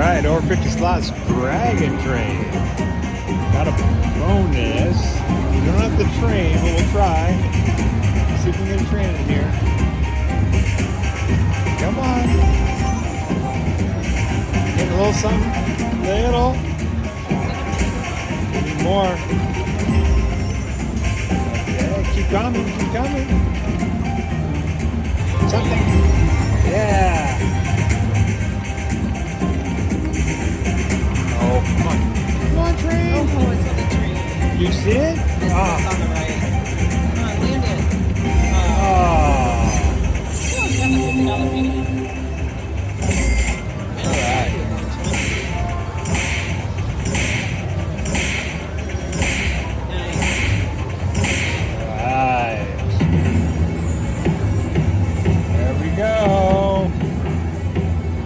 right, over 50 slots, Dragon Train. Got a bonus. You don't have to train, but we'll try. See if we can get a train in here. Come on. Getting a little something. Little. Need more. Okay, keep coming, keep coming. Something. Yeah. Oh, come on. Come on, train. Oh, it's on the tree. You see it? It's Ah. on the